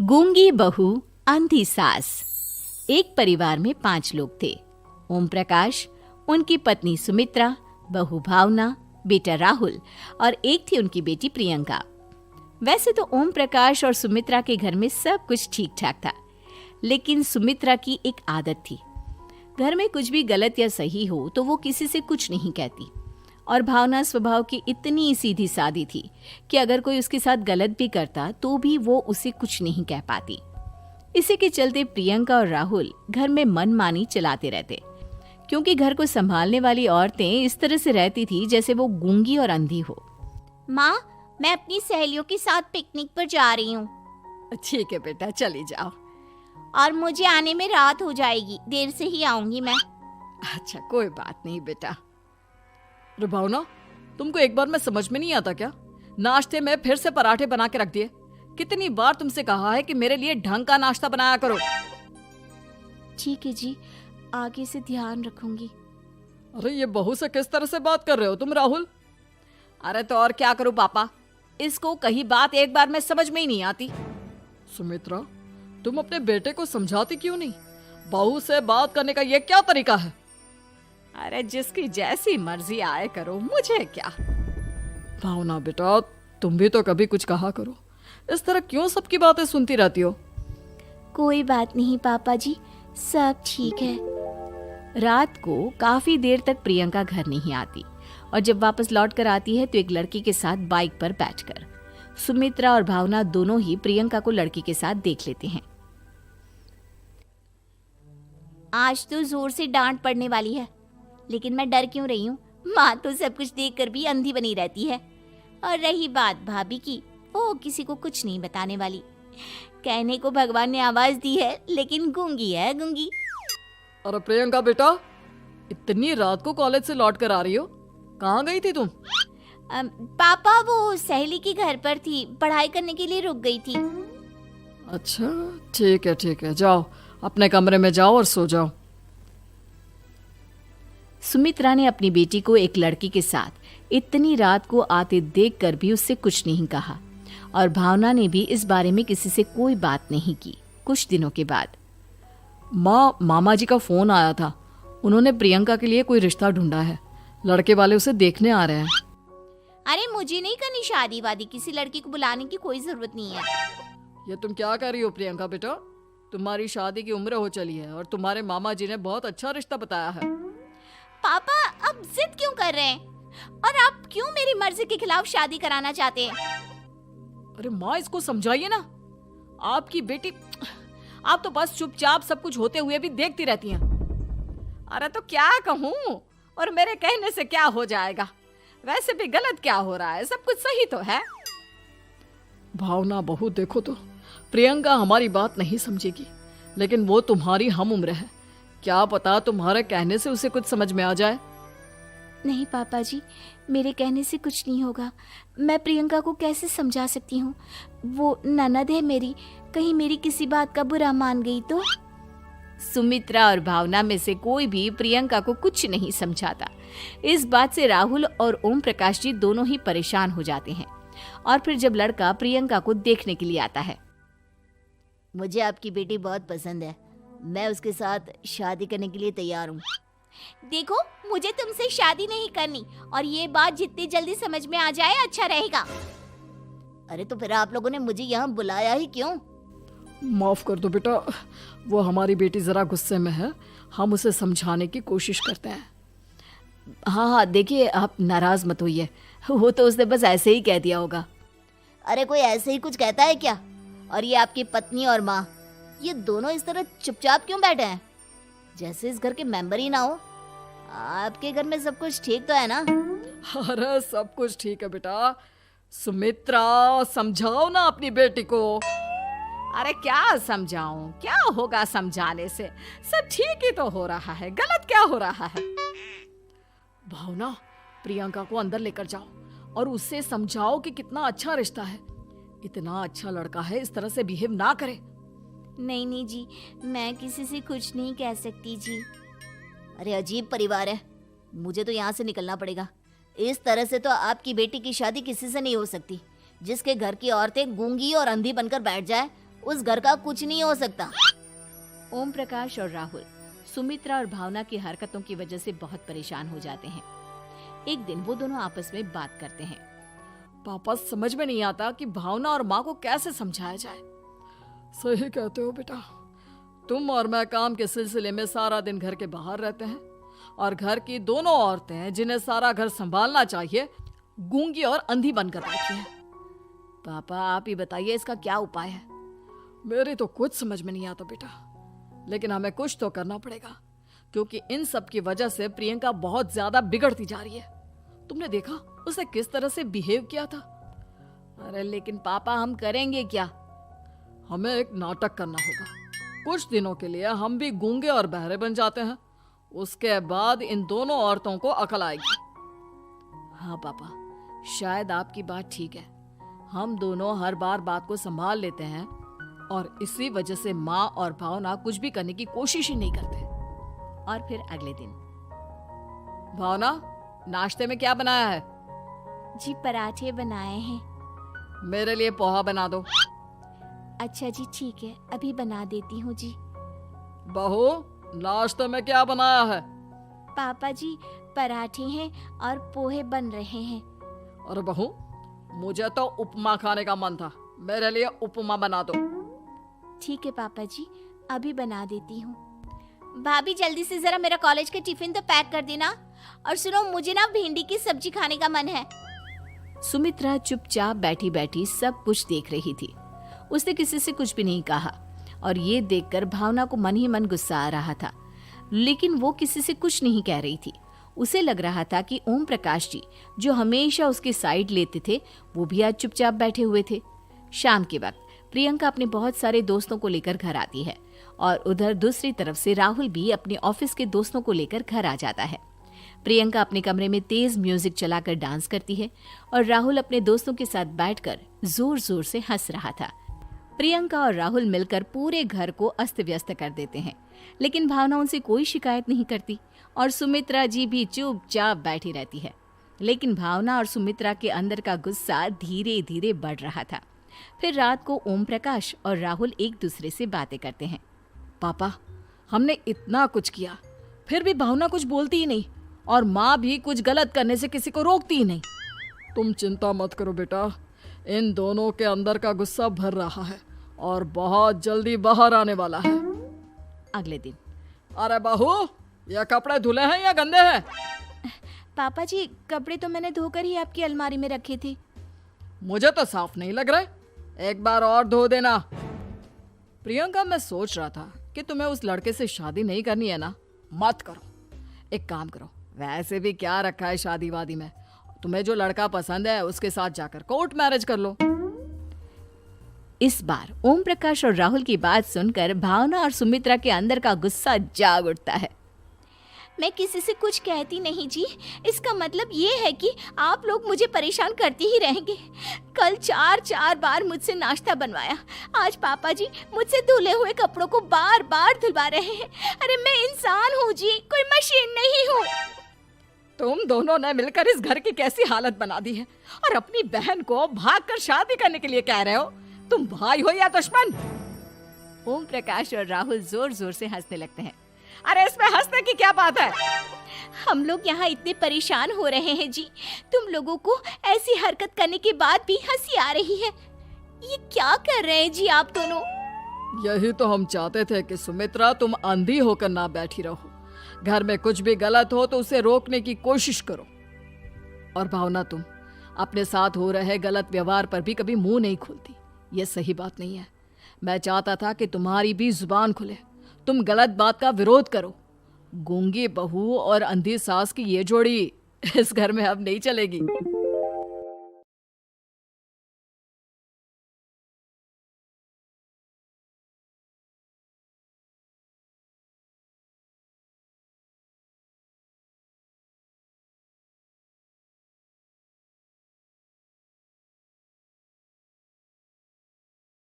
गूंगी बहू अंधी सास। एक परिवार में 5 लोग थे। ओम प्रकाश, उनकी पत्नी सुमित्रा, बहू भावना, बेटा राहुल और एक थी उनकी बेटी प्रियंका। वैसे तो ओम प्रकाश और सुमित्रा के घर में सब कुछ ठीक ठाक था, लेकिन सुमित्रा की एक आदत थी। घर में कुछ भी गलत या सही हो तो वो किसी से कुछ नहीं कहती, और भावना स्वभाव की इतनी सीधी सादी थी कि अगर कोई उसके साथ गलत भी करता तो भी वो उसे कुछ नहीं कह पाती। इसी के चलते प्रियंका और राहुल घर में मनमानी चलाते रहते, क्योंकि घर को संभालने वाली औरतें इस तरह से रहती थी जैसे वो गूंगी और अंधी हो। माँ, मैं अपनी सहेलियों के साथ पिकनिक पर जा रही हूँ। ठीक है बेटा, चली जाओ। और मुझे आने में रात हो जाएगी, देर से ही आऊंगी मैं। अच्छा, कोई बात नहीं बेटा। अरे भावना, तुमको एक बार में समझ में नहीं आता क्या? नाश्ते में फिर से पराठे बना के रख दिए। कितनी बार तुमसे कहा है कि मेरे लिए ढंग का नाश्ता बनाया करो। ठीक है जी, आगे से ध्यान रखूंगी। अरे ये बहू से किस तरह से बात कर रहे हो तुम राहुल? अरे तो और क्या करूं पापा, इसको कही बात एक बार में समझ में ही नहीं आती। सुमित्रा, तुम अपने बेटे को समझाती क्यों नहीं? बहू से बात करने का ये क्या तरीका है? अरे जिसकी जैसी मर्जी आए करो, मुझे क्या। भावना बेटा, तुम भी तो कभी कुछ कहा करो। इस तरह क्यों सबकी बातें सुनती रहती हो? कोई बात नहीं पापा जी, सब ठीक है। रात को काफी देर तक प्रियंका घर नहीं आती, और जब वापस लौट कर आती है तो एक लड़की के साथ बाइक पर बैठकर। सुमित्रा और भावना दोनों ही प्रियंका को लड़की के साथ देख लेते हैं। आज तो जोर से डांट पड़ने वाली है, लेकिन मैं डर क्यों रही हूँ? माँ तो सब कुछ देखकर भी अंधी बनी रहती है। और रही बात भाभी की, वो किसी को कुछ नहीं बताने वाली। कहने को भगवान ने आवाज दी है, लेकिन गूंगी है गूंगी। अरे प्रियंका बेटा, इतनी रात को कॉलेज से लौट कर आ रही हो? कहाँ गई थी तुम? पापा, वो सहेली के घर पर थी, पढ़ाई करने के लिए रुक गई थी। अच्छा, ठीक है, जाओ अपने कमरे में जाओ और सो जाओ। सुमित्रा ने अपनी बेटी को एक लड़की के साथ इतनी रात को आते देखकर भी उससे कुछ नहीं कहा, और भावना ने भी इस बारे में किसी से कोई बात नहीं की। कुछ दिनों के बाद मामा जी का फोन आया था। उन्होंने प्रियंका के लिए कोई रिश्ता ढूंढा है। लड़के वाले उसे देखने आ रहे हैं। अरे मुझे नहीं करनी शादी वादी, किसी लड़की को बुलाने की कोई जरूरत नहीं है। ये तुम क्या कर रही हो प्रियंका बेटा? तुम्हारी शादी की उम्र हो चली है और तुम्हारे मामा जी ने बहुत अच्छा रिश्ता बताया है। पापा, अब जिद क्यों कर रहे हैं? और आप क्यों मेरी मर्जी के खिलाफ शादी कराना चाहते हैं? अरे माँ, इसको समझाइए ना। आपकी बेटी, आप तो बस चुपचाप सब कुछ होते हुए भी देखती रहती हैं। अरे तो क्या कहूँ, और मेरे कहने से क्या हो जाएगा? वैसे भी गलत क्या हो रहा है, सब कुछ सही तो है। भावना बहू, देखो तो प्रियंका हमारी बात नहीं समझेगी, लेकिन वो तुम्हारी हम उम्र है। क्या पता तुम्हारे कहने से उसे कुछ समझ में आ जाए। नहीं पापा जी, मेरे कहने से कुछ नहीं होगा। मैं प्रियंका को कैसे समझा सकती हूँ? वो ननद है मेरी, कहीं मेरी किसी बात का बुरा मान गई तो? सुमित्रा और भावना में से कोई भी प्रियंका को कुछ नहीं समझाता। इस बात से राहुल और ओम प्रकाश जी दोनों ही परेशान हो जाते हैं। और फिर जब लड़का प्रियंका को देखने के लिए आता है, मुझे आपकी बेटी बहुत पसंद है, मैं उसके साथ शादी करने के लिए तैयार हूँ। देखो, मुझे तुमसे शादी नहीं करनी, और ये बात जितनी जल्दी समझ में आ जाए अच्छा रहेगा। अरे तो फिर आप लोगों ने मुझे यहाँ बुलाया ही क्यों? माफ कर दो बेटा, वो हमारी बेटी जरा गुस्से में है, हम उसे समझाने की कोशिश करते हैं। हाँ, देखिए आप नाराज मत होइए, वो तो उसने बस ऐसे ही कह दिया होगा। अरे कोई ऐसे ही कुछ कहता है क्या? और ये आपकी पत्नी और माँ, ये दोनों इस तरह चुपचाप क्यों बैठे हैं, जैसे इस घर के मेंबर ही ना हो? आपके घर में सब कुछ ठीक तो है ना? अरे सब कुछ ठीक है बेटा। सुमित्रा, समझाओ ना अपनी बेटी को। अरे क्या समझाऊं, क्या होगा समझाने से? सब ठीक ही तो हो रहा है, गलत क्या हो रहा है? भावना, प्रियंका को अंदर लेकर जाओ और उससे समझाओ कि कितना अच्छा रिश्ता है। इतना अच्छा लड़का है, इस तरह से बिहेव ना करे। नहीं जी, मैं किसी से कुछ नहीं कह सकती जी। अरे अजीब परिवार है, मुझे तो यहाँ से निकलना पड़ेगा। इस तरह से तो आपकी बेटी की शादी किसी से नहीं हो सकती। जिसके घर की औरतें गूंगी और अंधी बनकर बैठ जाए, उस घर का कुछ नहीं हो सकता। ओम प्रकाश और राहुल सुमित्रा और भावना की हरकतों की वजह से बहुत परेशान हो जाते हैं। एक दिन वो दोनों आपस में बात करते हैं। पापा, समझ में नहीं आता कि भावना और माँ को कैसे समझाया जाए। सही कहते हो बेटा, तुम और मैं काम के सिलसिले में सारा दिन घर के बाहर रहते हैं और घर की दोनों औरतें जिन्हें सारा घर संभालना चाहिए गूंगी और अंधी बनकर बैठी हैं। पापा आप ही बताइए इसका क्या उपाय है। मेरी तो कुछ समझ में नहीं आता बेटा, लेकिन हमें कुछ तो करना पड़ेगा क्योंकि इन सब की वजह से प्रियंका बहुत ज्यादा बिगड़ती जा रही है। तुमने देखा उसने किस तरह से बिहेव किया था। अरे लेकिन पापा हम करेंगे क्या? हमें एक नाटक करना होगा। कुछ दिनों के लिए हम भी गूंगे और बहरे बन जाते हैं, उसके बाद इन दोनों औरतों को अकल आएगी। हाँ पापा, शायद आपकी बात ठीक है। हम दोनों हर बार बात को संभाल लेते हैं और इसी वजह से माँ और भावना कुछ भी करने की कोशिश ही नहीं करते। और फिर अगले दिन, भावना, नाश्ते में क्या बनाया है? जी पराठे बनाए हैं। मेरे लिए पोहा बना दो। अच्छा जी ठीक है, अभी बना देती हूँ जी। बहू, नाश्ते में क्या बनाया है? पापा जी पराठे हैं और पोहे बन रहे हैं। अरे बहू, मुझे तो उपमा खाने का मन था, मेरे लिए उपमा बना दो। ठीक है पापा जी, अभी बना देती हूँ। भाभी जल्दी से जरा मेरा कॉलेज का टिफिन तो पैक कर देना। और सुनो, मुझे ना भिंडी की सब्जी खाने का मन है। सुमित्रा चुपचाप बैठी बैठी सब कुछ देख रही थी। उसने किसी से कुछ भी नहीं कहा और ये देखकर भावना को मन ही मन गुस्सा आ रहा था, लेकिन वो किसी से कुछ नहीं कह रही थी। उसे लग रहा था कि ओम प्रकाश जी जो हमेशा उसकी साइड लेते थे वो भी आज चुपचाप बैठे हुए थे। शाम के वक्त प्रियंका अपने बहुत सारे दोस्तों को लेकर घर आती है और उधर दूसरी तरफ से राहुल भी अपने ऑफिस के दोस्तों को लेकर घर आ जाता है। प्रियंका अपने कमरे में तेज म्यूजिक चलाकर डांस करती है और राहुल अपने दोस्तों के साथ बैठकर जोर जोर से हंस रहा था। प्रियंका और राहुल मिलकर पूरे घर को अस्त व्यस्त कर देते हैं, लेकिन भावना उनसे कोई शिकायत नहीं करती और सुमित्रा जी भी चुपचाप बैठी रहती है। लेकिन भावना और सुमित्रा के अंदर का गुस्सा धीरे धीरे बढ़ रहा था। फिर रात को ओम प्रकाश और राहुल एक दूसरे से बातें करते हैं। पापा, हमने इतना कुछ किया फिर भी भावना कुछ बोलती ही नहीं और माँ भी कुछ गलत करने से किसी को रोकती ही नहीं। तुम चिंता मत करो बेटा, इन दोनों के अंदर का गुस्सा भर रहा है और बहुत जल्दी बाहर आने वाला है। अगले दिन, अरे बहू, ये कपड़े धुले हैं या गंदे हैं? पापा जी कपड़े तो मैंने धोकर ही आपकी अलमारी में रखे थे। मुझे तो साफ नहीं लग रहे, एक बार और धो देना। प्रियंका, मैं सोच रहा था कि तुम्हें उस लड़के से शादी नहीं करनी है ना, मत करो। एक काम करो, वैसे भी क्या रखा है शादी वादी में, तुम्हें जो लड़का पसंद है उसके साथ जाकर कोर्ट मैरिज कर लो। इस बार ओम प्रकाश और राहुल की बात सुनकर भावना और सुमित्रा के अंदर का गुस्सा जाग उठता है। मैं किसी से कुछ कहती नहीं जी, इसका मतलब ये है कि आप लोग मुझे परेशान करते ही रहेंगे। कल 4 बार मुझसे नाश्ता बनवाया, आज पापा जी मुझसे धुले हुए कपड़ों को बार बार धुलवा रहे हैं। अरे मैं इंसान हूँ जी, कोई मशीन नहीं हूँ। तुम दोनों ने मिलकर इस घर की कैसी हालत बना दी है और अपनी बहन को भागकर शादी करने के लिए कह रहे हो। तुम भाई हो या दुश्मन? ओम प्रकाश और राहुल जोर जोर से हंसने लगते हैं। अरे इसमें हंसने की क्या बात है? हम लोग यहाँ इतने परेशान हो रहे हैं जी, तुम लोगों को ऐसी हरकत करने के बाद भी हंसी आ रही है। ये क्या कर रहे हैं जी आप दोनों? यही तो हम चाहते थे कि सुमित्रा तुम अंधी होकर ना बैठी रहो। घर में कुछ भी गलत हो तो उसे रोकने की कोशिश करो। और भावना, तुम अपने साथ हो रहे गलत व्यवहार पर भी कभी मुंह नहीं खोलती, ये सही बात नहीं है। मैं चाहता था कि तुम्हारी भी जुबान खुले, तुम गलत बात का विरोध करो। गूंगी बहू और अंधी सास की ये जोड़ी इस घर में अब नहीं चलेगी।